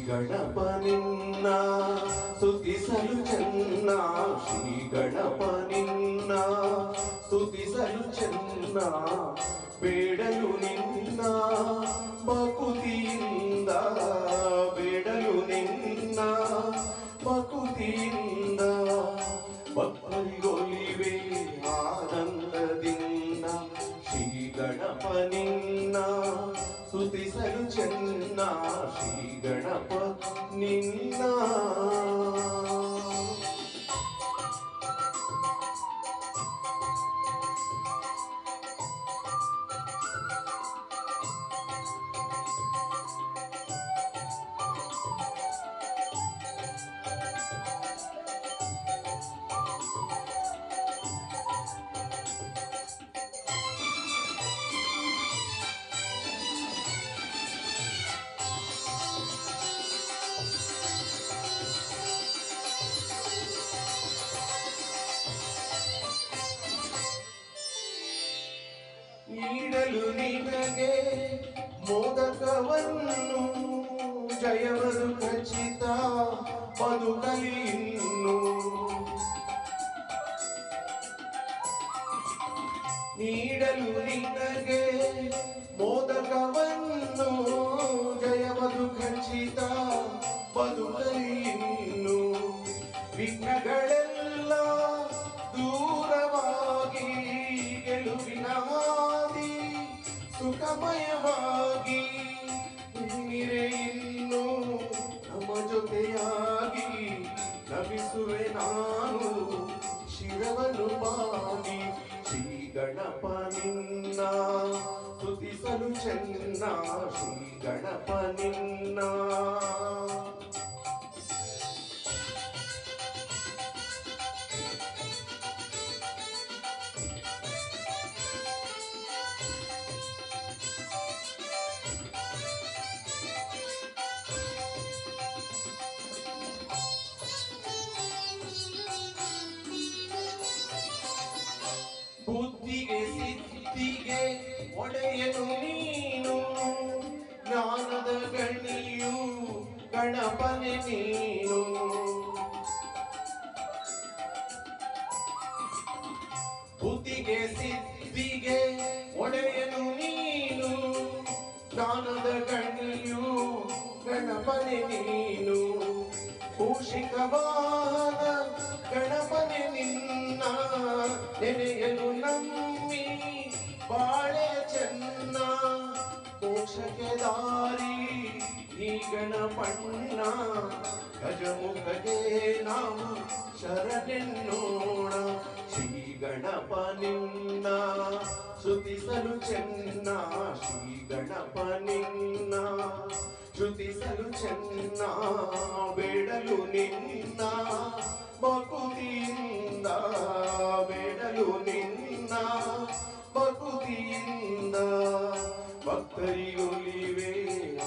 ಗಣಪ ನಿನ್ನ ಸ್ತುತಿಸಲು ಚೆನ್ನ, ಶ್ರೀ ಗಣಪ ನಿನ್ನ ಸ್ತುತಿಸಲು ಚೆನ್ನ, ಬೇಡಲು ನಿನ್ನ ಭಕುತಿಯಿಂದ, ಬೇಡಲು ನಿನ್ನ ಭಕುತಿಯಿಂದ, ಭಕ್ತರಿಗೊಲಿವೆ ಆನಂದದಿಂದ, ಶ್ರೀ ಗಣಪ ನಿನ್ನ ಸ್ತುತಿಸಲು ಚೆನ್ನ, ಶ್ರೀ ಗಣಪ ನಿನ್ನ. ನೀಡಲು ನಿನಗೆ ಮೋದಕವನ್ನು, ಜಯವರು ಖಚಿತ ಬದುಕಲಿ ಇನ್ನು. ನೀಡಲು ನಿನಗೆ ಮೋದಕವನ್ನು, ಜಯವರು ಖಚಿತ ಬದುಕಲಿ ಇನ್ನು. ವಿಘ್ನಗಳೆಲ್ಲ ದೂರವಾಗಿ ಗೆಲುವಿನ ಹಾದಿ ಸುಖಮಯವಾಗಿ ನೀರೇ ಇನ್ನು ನಮ್ಮ ಜೊತೆಯಾಗಿ ನಮಿಸುವೆ ನಾನು ಶಿರವನ್ನು ಬಾಗಿ. ಶ್ರೀ ಗಣಪ ನಿನ್ನ ಸ್ತುತಿಸಲು ಚೆನ್ನ, ಶ್ರೀ ಗಣಪ ನಿನ್ನ. ಬುದ್ಧಿಗೆ ಸಿದ್ಧಿಗೆ ಒಡೆಯನು ನೀನು, ಜ್ಞಾನದ ಗಣಿಯು ಗಣಪನೆ ನೀನು. ಬುದ್ಧಿಗೆ ಸಿದ್ಧಿಗೆ ಒಡೆಯನು ನೀನು, ಜ್ಞಾನದ ಗಣಿಯು ಗಣಪನೆ ನೀನು. ಪೋಷಿಕವಾದ ಗಣಪನೆ ನಿನ್ನ ನೆನೆಯಲು ನಮ್ಮಿ ಬಾಳೆ ಚೆನ್ನ. ಮೋಕ್ಷಕ್ಕೆ ದಾರಿ ಈ ಗಣಪಣ್ಣ, ಗಜಮುಖಗೆ ನಾವು ಶರಣೆನ್ನೋಣ. ಶ್ರೀ ಗಣಪ ನಿನ್ನ ಸ್ತುತಿಸಲು ಚೆನ್ನ, ಶ್ರೀ ಗಣಪ ನಿನ್ನ ಸ್ತುತಿಸಲು ಚೆನ್ನ, ಬೇಡಲು ನಿನ್ನ ಭಕುತಿಯಿಂದ, ಬೇಡಲು ನಿನ್ನ ಭಕುತಿಯಿಂದ. ಭಕ್ತರಿಗೊಲಿವೆ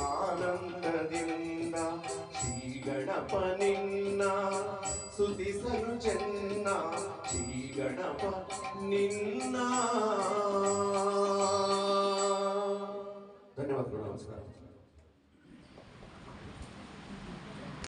ಆನಂದದಿಂದ, ಶ್ರೀ ಗಣಪ ನಿನ್ನ ಸ್ತುತಿಸಲು ಚೆನ್ನ, ಶ್ರೀ ಗಣಪ ನಿನ್ನ. ಧನ್ಯವಾದಗಳು, ನಮಸ್ಕಾರ.